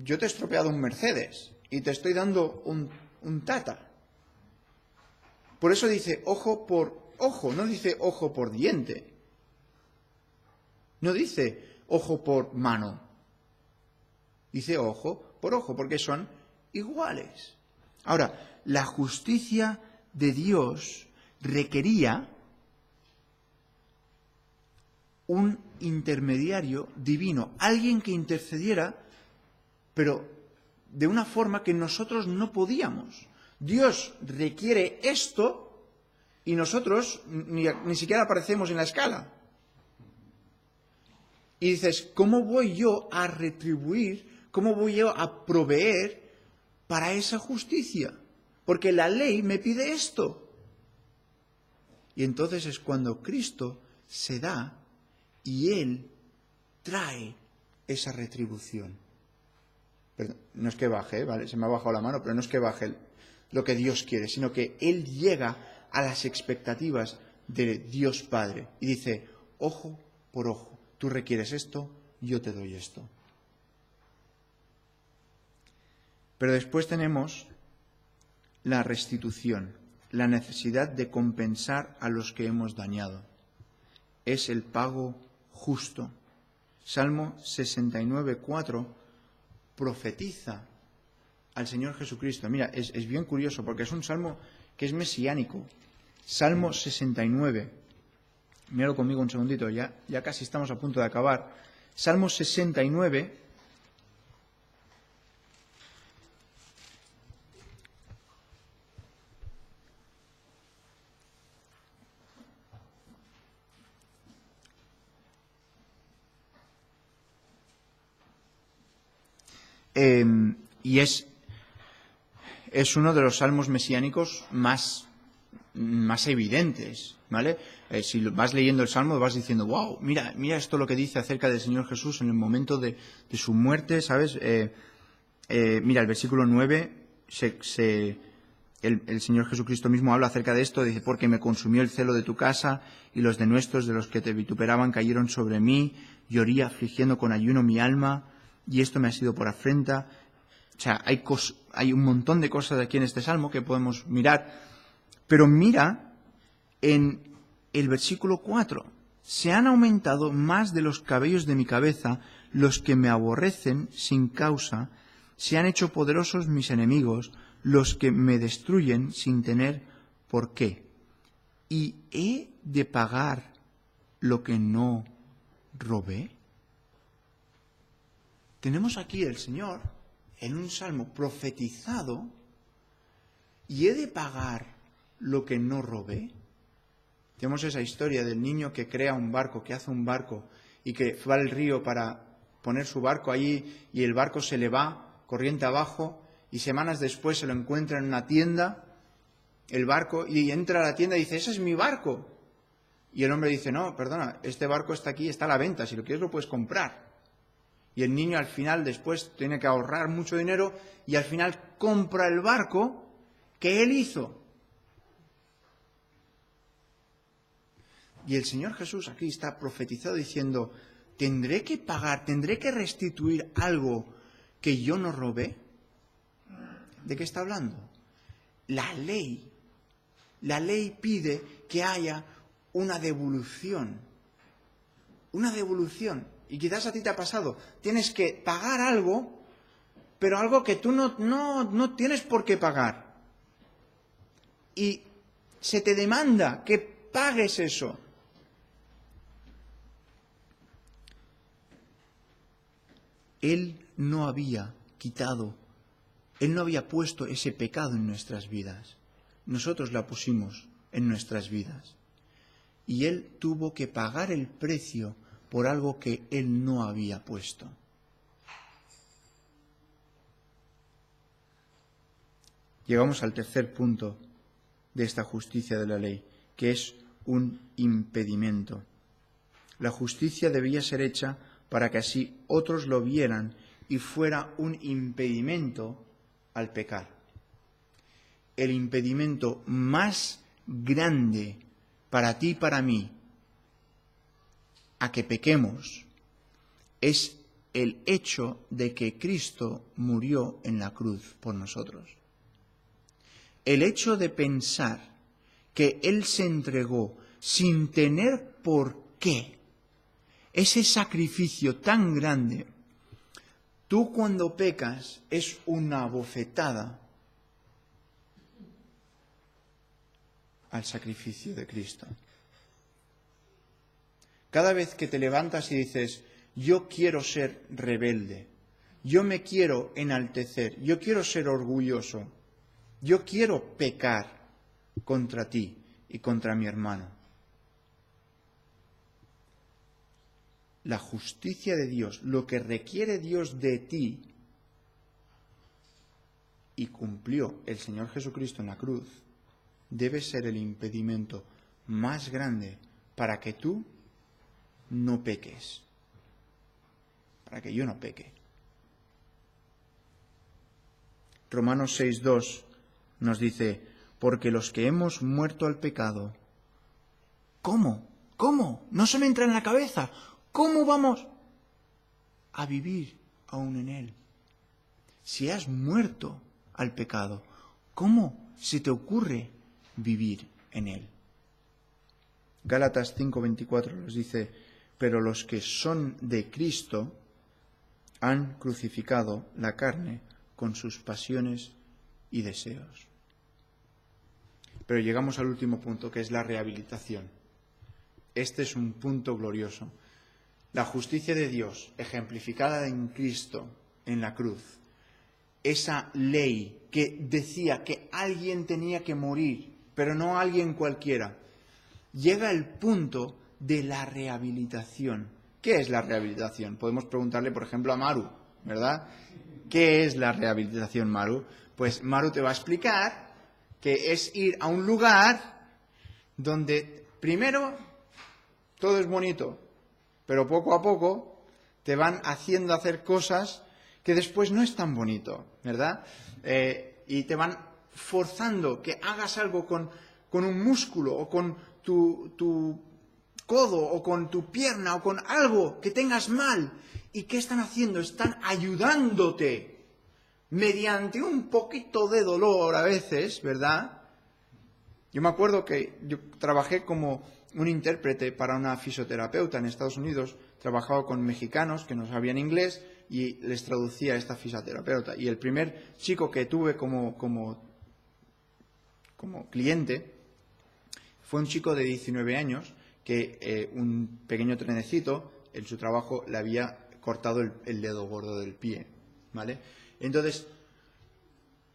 yo te he estropeado un Mercedes y te estoy dando un Tata. Por eso dice ojo por ojo, no dice ojo por diente. No dice ojo por mano. Dice ojo por ojo, porque son iguales. Ahora, la justicia de Dios requería un intermediario divino, alguien que intercediera, pero de una forma que nosotros no podíamos. Dios requiere esto y nosotros ni siquiera aparecemos en la escala. Y dices, ¿cómo voy yo a retribuir, cómo voy yo a proveer para esa justicia? Porque la ley me pide esto. Y entonces es cuando Cristo se da y Él trae esa retribución. Perdón, no es que baje, ¿vale? Se me ha bajado la mano, pero no es que baje lo que Dios quiere, sino que Él llega a las expectativas de Dios Padre y dice, ojo por ojo, tú requieres esto, yo te doy esto. Pero después tenemos la restitución, la necesidad de compensar a los que hemos dañado. Es el pago justo. Salmo 69:4 profetiza al Señor Jesucristo. Mira, es bien curioso porque es un salmo que es mesiánico. Salmo 69. Míralo conmigo un segundito, ya casi estamos a punto de acabar. Salmo 69. Y es uno de los salmos mesiánicos más evidentes, ¿vale? Si vas leyendo el salmo vas diciendo, wow, mira esto lo que dice acerca del Señor Jesús en el momento de su muerte, ¿sabes? Mira, el versículo 9, el Señor Jesucristo mismo habla acerca de esto, dice, porque me consumió el celo de tu casa y los denuestos de los que te vituperaban cayeron sobre mí, llorí afligiendo con ayuno mi alma, y esto me ha sido por afrenta. O sea, hay un montón de cosas aquí en este salmo que podemos mirar. Pero mira en el versículo 4. Se han aumentado más de los cabellos de mi cabeza los que me aborrecen sin causa. Se han hecho poderosos mis enemigos, los que me destruyen sin tener por qué. ¿Y he de pagar lo que no robé? Tenemos aquí el Señor en un salmo profetizado, y he de pagar lo que no robé. Tenemos esa historia del niño que crea un barco, que hace un barco y que va al río para poner su barco allí y el barco se le va corriente abajo y semanas después se lo encuentra en una tienda, el barco, y entra a la tienda y dice, ese es mi barco. Y el hombre dice, no, perdona, este barco está aquí, está a la venta, si lo quieres lo puedes comprar. Y el niño al final después tiene que ahorrar mucho dinero y al final compra el barco que él hizo. Y el Señor Jesús aquí está profetizado diciendo, ¿tendré que pagar, tendré que restituir algo que yo no robé? ¿De qué está hablando? La ley pide que haya una devolución. Una devolución. Y quizás a ti te ha pasado. Tienes que pagar algo, pero algo que tú no tienes por qué pagar. Y se te demanda que pagues eso. Él no había quitado, Él no había puesto ese pecado en nuestras vidas. Nosotros la pusimos en nuestras vidas. Y Él tuvo que pagar el precio por algo que Él no había puesto. llegamos al tercer punto de esta justicia de la ley, que es un impedimento. La justicia debía ser hecha para que así otros lo vieran y fuera un impedimento al pecar. El impedimento más grande para ti y para mí a que pequemos es el hecho de que Cristo murió en la cruz por nosotros. El hecho de pensar que Él se entregó sin tener por qué ese sacrificio tan grande, tú cuando pecas es una bofetada al sacrificio de Cristo. Cada vez que te levantas y dices, yo quiero ser rebelde, yo me quiero enaltecer, yo quiero ser orgulloso, yo quiero pecar contra ti y contra mi hermano. La justicia de Dios, lo que requiere Dios de ti, y cumplió el Señor Jesucristo en la cruz, debe ser el impedimento más grande para que tú no peques, para que yo no peque. Romanos 6:2 nos dice, porque los que hemos muerto al pecado, ¿cómo? No se me entra en la cabeza. ¿Cómo vamos a vivir aún en él? Si has muerto al pecado, ¿cómo se te ocurre vivir en él? Gálatas 5:24 nos dice, pero los que son de Cristo han crucificado la carne con sus pasiones y deseos. Pero llegamos al último punto, que es la rehabilitación. Este es un punto glorioso. La justicia de Dios, ejemplificada en Cristo, en la cruz, esa ley que decía que alguien tenía que morir, pero no alguien cualquiera, llega al punto de la rehabilitación. ¿Qué es la rehabilitación? Podemos preguntarle, por ejemplo, a Maru, ¿verdad? ¿Qué es la rehabilitación, Maru? Pues Maru te va a explicar que es ir a un lugar donde primero todo es bonito, pero poco a poco te van haciendo hacer cosas que después no es tan bonito, ¿verdad? Y te van forzando que hagas algo con un músculo o con tu codo o con tu pierna o con algo que tengas mal. ¿Y qué están haciendo? Están ayudándote mediante un poquito de dolor a veces, ¿verdad? Yo me acuerdo que yo trabajé como un intérprete para una fisioterapeuta en Estados Unidos, trabajaba con mexicanos que no sabían inglés y les traducía a esta fisioterapeuta. Y el primer chico que tuve como cliente fue un chico de 19 años que un pequeño trenecito en su trabajo le había cortado el dedo gordo del pie, ¿vale? Entonces,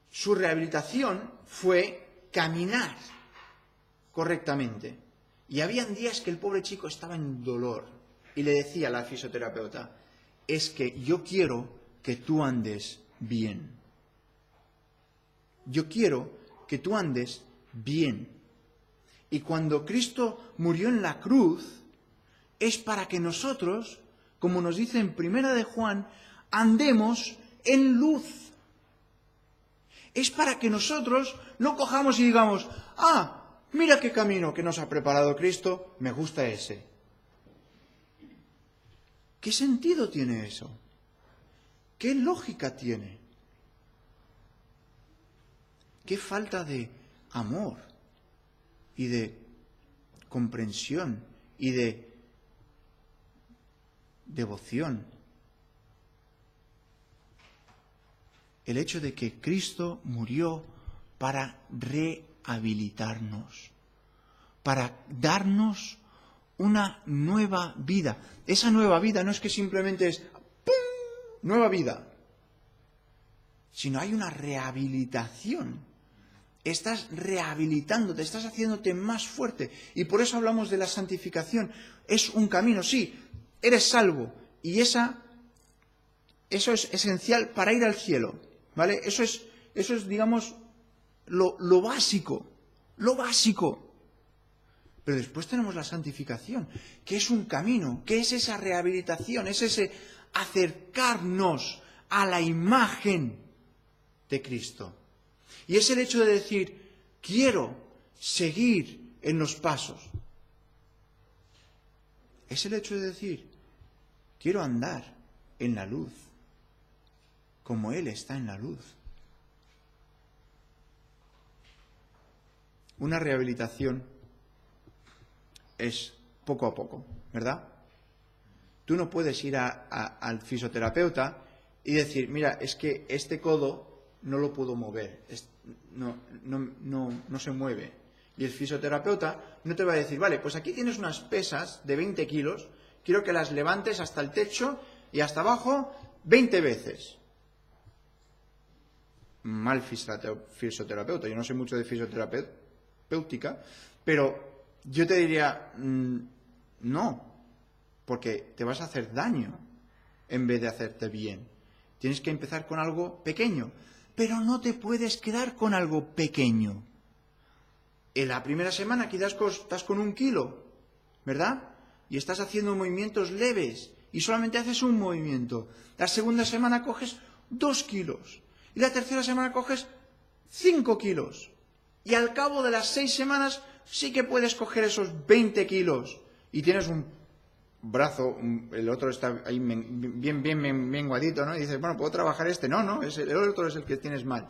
su rehabilitación fue caminar correctamente. Y habían días que el pobre chico estaba en dolor y le decía a la fisioterapeuta, es que yo quiero que tú andes bien. Yo quiero que tú andes bien. Y cuando Cristo murió en la cruz, es para que nosotros, como nos dice en 1 de Juan, andemos en luz. Es para que nosotros no cojamos y digamos, mira qué camino que nos ha preparado Cristo, me gusta ese. ¿Qué sentido tiene eso? ¿Qué lógica tiene? ¿Qué falta de amor y de comprensión y de devoción? El hecho de que Cristo murió para rehabilitarnos, para darnos una nueva vida. Esa nueva vida no es que simplemente es ¡pum! Nueva vida, sino hay una rehabilitación. Estás rehabilitándote, estás haciéndote más fuerte. Y por eso hablamos de la santificación. Es un camino, sí, eres salvo. Y eso es esencial para ir al cielo, ¿vale? Eso es, digamos, lo básico, lo básico. Pero después tenemos la santificación, que es un camino, que es esa rehabilitación, es ese acercarnos a la imagen de Cristo. Y es el hecho de decir, quiero seguir en los pasos. Es el hecho de decir, quiero andar en la luz, como Él está en la luz. Una rehabilitación es poco a poco, ¿verdad? Tú no puedes ir al fisioterapeuta y decir, mira, es que este codo no lo puedo mover, no se mueve. Y el fisioterapeuta no te va a decir, vale, pues aquí tienes unas pesas de 20 kilos, quiero que las levantes hasta el techo y hasta abajo 20 veces. Mal fisioterapeuta, yo no sé mucho de fisioterapéutica, pero yo te diría, no, porque te vas a hacer daño en vez de hacerte bien. Tienes que empezar con algo pequeño, pero no te puedes quedar con algo pequeño. En la primera semana quizás estás con 1 kilo, ¿verdad? Y estás haciendo movimientos leves y solamente haces un movimiento. La segunda semana coges 2 kilos y la tercera semana coges 5 kilos. Y al cabo de las 6 semanas sí que puedes coger esos 20 kilos y tienes un brazo, el otro está ahí bien menguadito, ¿no? Y dices, bueno, ¿puedo trabajar este? No, el otro es el que tienes mal.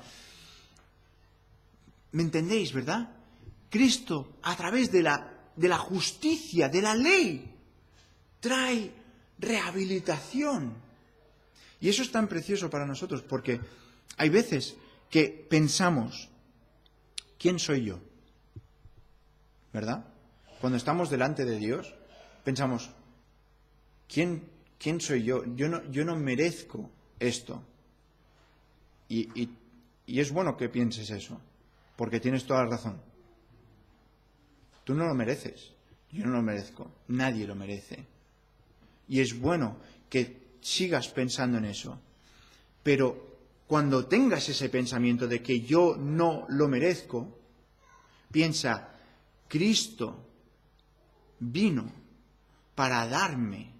¿Me entendéis, verdad? Cristo, a través de la justicia, de la ley, trae rehabilitación. Y eso es tan precioso para nosotros, porque hay veces que pensamos, ¿quién soy yo? ¿Verdad? Cuando estamos delante de Dios, pensamos, ¿quién soy yo? Yo no merezco esto. Y es bueno que pienses eso, porque tienes toda la razón. Tú no lo mereces, yo no lo merezco, nadie lo merece. Y es bueno que sigas pensando en eso. Pero cuando tengas ese pensamiento de que yo no lo merezco, piensa, Cristo vino para darme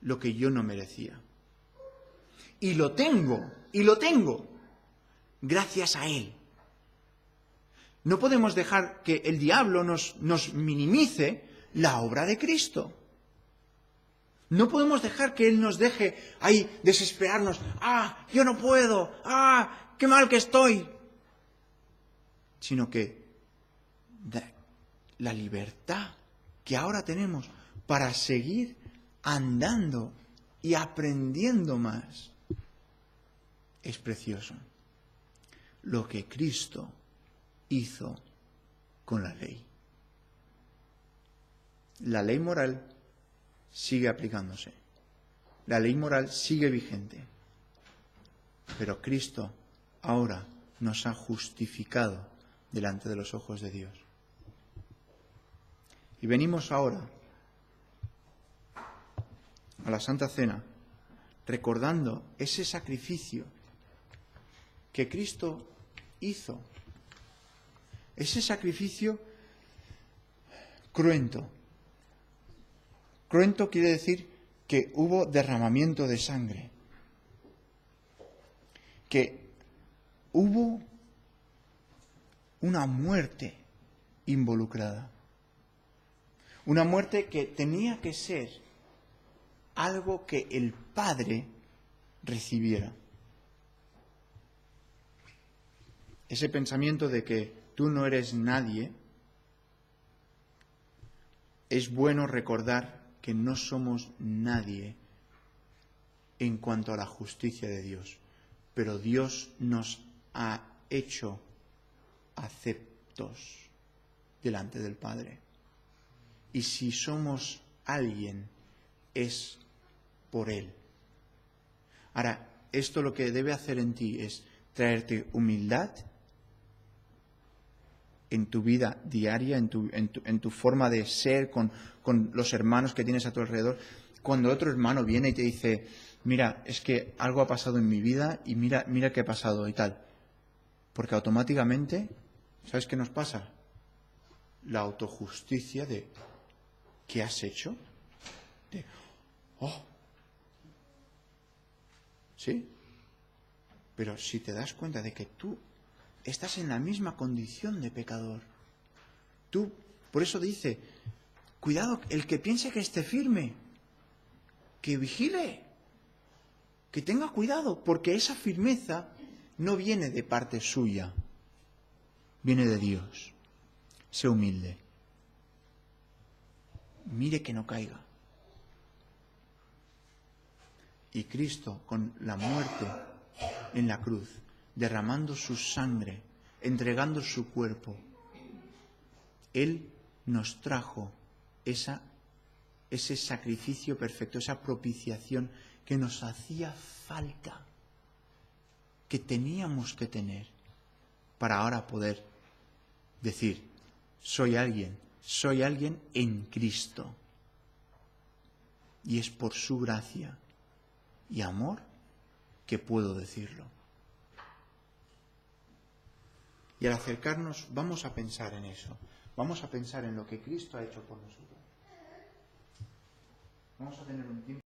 lo que yo no merecía. Y lo tengo, gracias a Él. No podemos dejar que el diablo nos minimice la obra de Cristo. No podemos dejar que Él nos deje ahí desesperarnos. Yo no puedo. Qué mal que estoy. Sino que la libertad que ahora tenemos para seguir andando y aprendiendo más es precioso. Lo que Cristo hizo con la ley. La ley moral sigue aplicándose. La ley moral sigue vigente. Pero Cristo ahora nos ha justificado delante de los ojos de Dios. Y venimos ahora a la Santa Cena recordando ese sacrificio que Cristo hizo. Ese sacrificio cruento. Cruento quiere decir que hubo derramamiento de sangre, que hubo una muerte involucrada. Una muerte que tenía que ser algo que el Padre recibiera. Ese pensamiento de que tú no eres nadie, es bueno recordar que no somos nadie en cuanto a la justicia de Dios, pero Dios nos ha hecho aceptos delante del Padre. Y si somos alguien, es por Él. Ahora, esto lo que debe hacer en ti es traerte humildad en tu vida diaria, en tu forma de ser con los hermanos que tienes a tu alrededor. Cuando otro hermano viene y te dice, mira, es que algo ha pasado en mi vida y mira qué ha pasado y tal. Porque automáticamente, ¿sabes qué nos pasa? La autojusticia de ¿qué has hecho? De ¡oh! ¿Sí? Pero si te das cuenta de que tú estás en la misma condición de pecador, tú, por eso dice, cuidado, el que piense que esté firme, que vigile, que tenga cuidado, porque esa firmeza no viene de parte suya, viene de Dios. Sé humilde. Mire que no caiga. Y Cristo, con la muerte en la cruz, derramando su sangre, entregando su cuerpo, Él nos trajo ese sacrificio perfecto, esa propiciación que nos hacía falta, que teníamos que tener para ahora poder decir, soy alguien en Cristo. Y es por su gracia y amor que puedo decirlo. Y al acercarnos vamos a pensar en eso, vamos a pensar en lo que Cristo ha hecho por nosotros. Vamos a tener un tiempo.